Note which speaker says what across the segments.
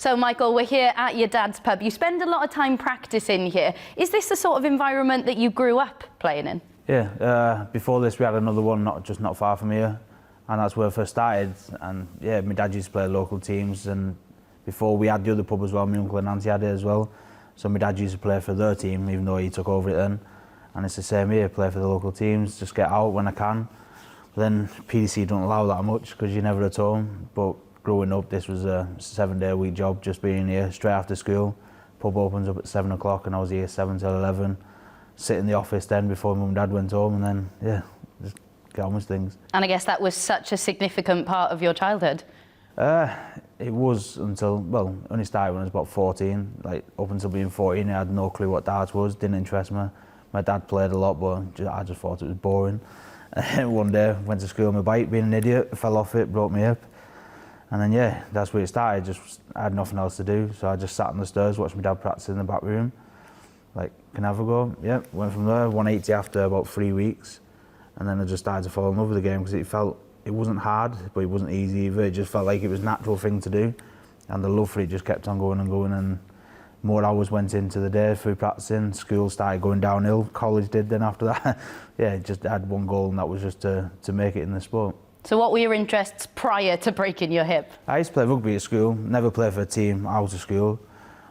Speaker 1: So, Michael, we're here at your dad's pub. You spend a lot of time practicing here. Is this the sort of environment that you grew up playing in?
Speaker 2: Yeah, before this we had another one not far from here, and that's where I first started. And yeah, my dad used to play local teams, and before we had the other pub as well, my uncle and auntie had it as well. So my dad used to play for their team, even though he took over it then. And it's the same here, play for the local teams, just get out when I can. But then PDC don't allow that much because you're never at home. But growing up, this was a 7-day-a-week job, just being here straight after school. Pub opens up at 7 o'clock and I was here 7 till 11. Sit in the office then before mum and dad went home, and then, yeah, just get on with things.
Speaker 1: And I guess that was such a significant part of your childhood.
Speaker 2: It was until, well, only started when I was about 14. Like, up until being 14, I had no clue what darts was, didn't interest me. My dad played a lot, but I just thought it was boring. One day, went to school on my bike, being an idiot, fell off it, broke my hip. And then, yeah, that's where it started. Just I had nothing else to do, so I just sat on the stairs, watched my dad practice in the back room. Like, can I have a go? Yeah, went from there, 180 after about 3 weeks. And then I just started to fall in love with the game because it wasn't hard, but it wasn't easy either. It just felt like it was a natural thing to do. And the love for it just kept on going and going. And more hours went into the day through practicing. School started going downhill. College did then after that. Yeah, just had one goal, and that was just to make it in the sport.
Speaker 1: So what were your interests prior to breaking your hip?
Speaker 2: I used to play rugby at school. Never played for a team out of school.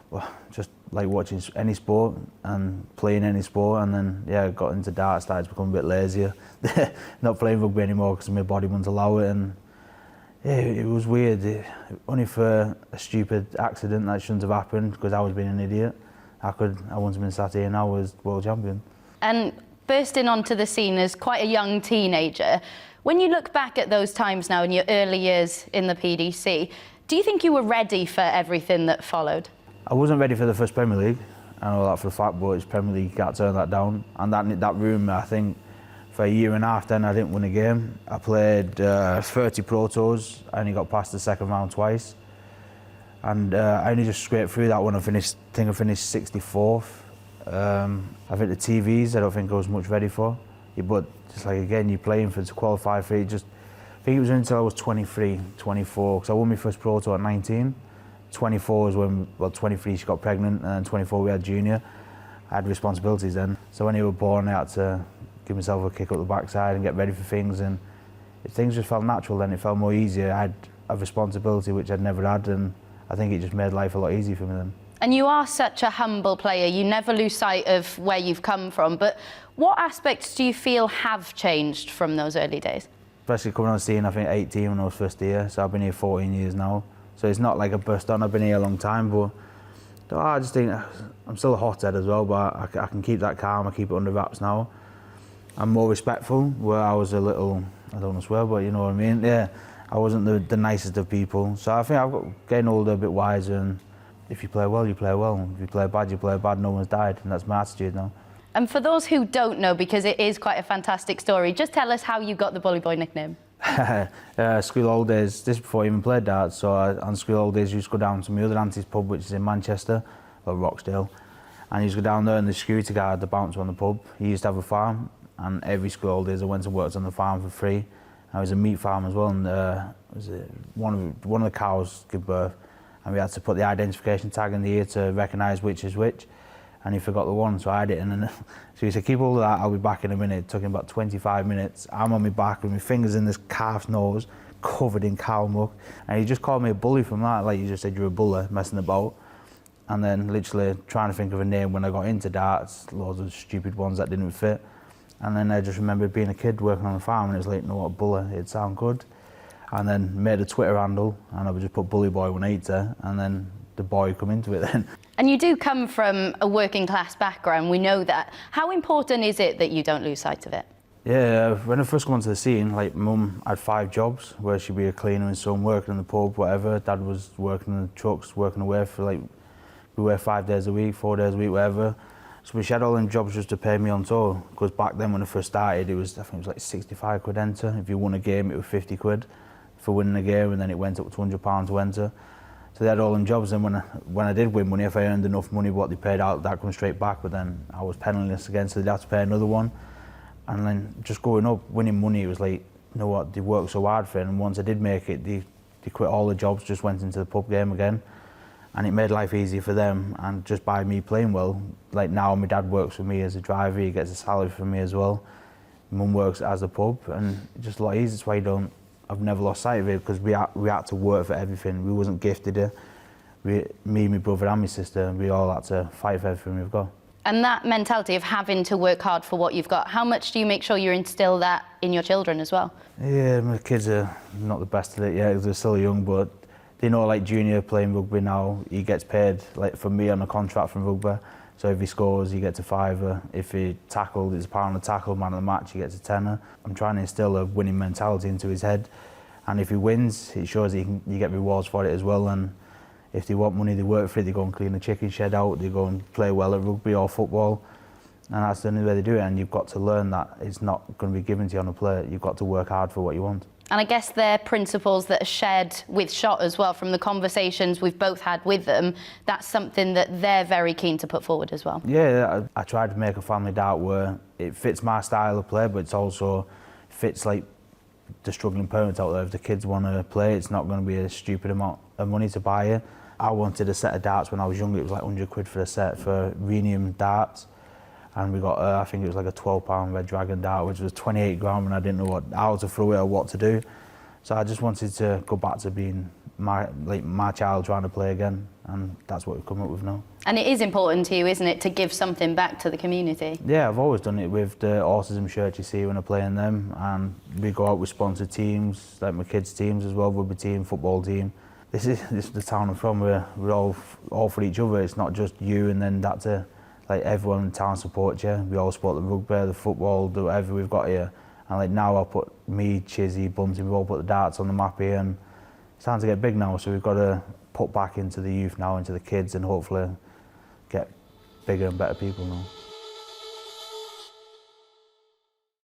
Speaker 2: Well, just like watching any sport and playing any sport, and then yeah, got into darts, started to become a bit lazier. Not playing rugby anymore because my body wouldn't allow it, and yeah, it was weird. Only for a stupid accident that shouldn't have happened because I was being an idiot. I wouldn't have been sat here now as world champion. And
Speaker 1: bursting onto the scene as quite a young teenager, when you look back at those times now in your early years in the PDC, do you think you were ready for everything that followed?
Speaker 2: I wasn't ready for the first Premier League. I know that for a fact, but it's Premier League, you can't turn that down. And that room, I think, for a year and a half then I didn't win a game. I played 30 Pro Tours. I only got past the second round twice. And I only just scraped through that one. I finished 64th. I think the TVs, I don't think I was much ready for. But just like, again, you're playing to qualify for it. I think it was until I was 23, 24, because I won my first Pro Tour at 19. 24 was when, well, 23 she got pregnant, and then 24 we had Junior. I had responsibilities then. So when he was born, I had to give myself a kick up the backside and get ready for things, and things just felt natural then, it felt more easier. I had a responsibility which I'd never had, and I think it just made life a lot easier for me then.
Speaker 1: And you are such a humble player, you never lose sight of where you've come from, but what aspects do you feel have changed from those early days?
Speaker 2: Especially coming on the scene, I think 18 when I was first here, so I've been here 14 years now. So it's not like a burst on, I've been here a long time, but I just think I'm still a hothead as well, but I can keep that calm, I keep it under wraps now. I'm more respectful, where I was a little, I don't want to swear, but you know what I mean? Yeah, I wasn't the nicest of people. So I think I've got getting older, a bit wiser, and if you play well, you play well. If you play bad, you play bad, no one's died, and that's my attitude now.
Speaker 1: And for those who don't know, because it is quite a fantastic story, just tell us how you got the Bully Boy nickname.
Speaker 2: School holidays, this before I even played darts, so on school holidays I used to go down to my other auntie's pub, which is in Manchester, or Rochdale, and I used to go down there, and the security guard, the bouncer on the pub, he used to have a farm, and every school holidays I went and worked on the farm for free. And it was a meat farm as well, and one of the cows gave birth, and we had to put the identification tag in the ear to recognise which is which, and he forgot the one, so I had it, and then so he said, keep all of that, I'll be back in a minute. It took him about 25 minutes. I'm on my back with my fingers in this calf's nose, covered in cow muck, and he just called me a bully from that, like you just said, you're a buller, messing about. And then literally trying to think of a name when I got into darts, loads of stupid ones that didn't fit. And then I just remember being a kid working on the farm, and it was like, no, what, buller, it'd sound good. And then made a Twitter handle, and I would just put Bully Boy 180, and then the boy come into it then.
Speaker 1: And you do come from a working class background, we know that. How important is it that you don't lose sight of it?
Speaker 2: Yeah, when I first come onto the scene, like mum had 5 jobs, where she'd be a cleaner and some working in the pub, whatever. Dad was working in the trucks, working away for like, we were 5 days a week, 4 days a week, whatever. So she had all them jobs just to pay me on tour, because back then when I first started, I think it was like 65 quid enter. If you won a game, it was 50 quid for winning a game, and then it went up to £100 to enter. So they had all them jobs, and when I did win money, if I earned enough money, what they paid out, that comes straight back, but then I was penniless again, so they'd have to pay another one. And then just going up, winning money, it was like, you know what, they worked so hard for it, and once I did make it, they quit all the jobs, just went into the pub game again. and it made life easier for them. And just by me playing well, like now my dad works for me as a driver, he gets a salary from me as well. Mum works as a pub, and it's just a lot easier. That's why I've never lost sight of it, because we had to work for everything. We wasn't gifted. Me, my brother and my sister, we all had to fight for everything we've got.
Speaker 1: And that mentality of having to work hard for what you've got, how much do you make sure you instill that in your children as well?
Speaker 2: Yeah, my kids are not the best at it yet, they're still young, but they know, like Junior playing rugby now, he gets paid like for me on a contract from rugby. So if he scores, he gets a £5. If he tackled, it's £1 a tackle, man of the match, he gets a £10. I'm trying to instill a winning mentality into his head. And if he wins, it shows you get rewards for it as well. And if they want money, they work for it. They go and clean the chicken shed out, they go and play well at rugby or football. And that's the only way they do it. And you've got to learn that it's not going to be given to you on a plate. You've got to work hard for what you want.
Speaker 1: And I guess they're principles that are shared with Shot as well, from the conversations we've both had with them. That's something that they're very keen to put forward as well.
Speaker 2: Yeah, I tried to make a family dart where it fits my style of play, but it's also fits like the struggling parents out there. If the kids want to play, it's not going to be a stupid amount of money to buy it. I wanted a set of darts when I was younger. It was like £100 for a set for rhenium darts. And we got, I think it was like a £12 Red Dragon dart, which was 28 grand, and I didn't know how to throw it or what to do. So I just wanted to go back to being my child trying to play again, and that's what we've come up with now. And
Speaker 1: it is important to you, isn't it, to give something back to the community?
Speaker 2: Yeah, I've always done it with the autism shirt you see when I play in them, and we go out with sponsored teams, like my kids' teams as well, rugby team, football team. This is the town I'm from. We're all for each other. It's not just you and then that's it. Like everyone in town supports you. We all support the rugby, the football, the whatever we've got here. And like now I'll put me, Chizzy, Bunty, we've all put the darts on the map here, and it's time to get big now, so we've got to put back into the youth now, into the kids, and hopefully get bigger and better people now.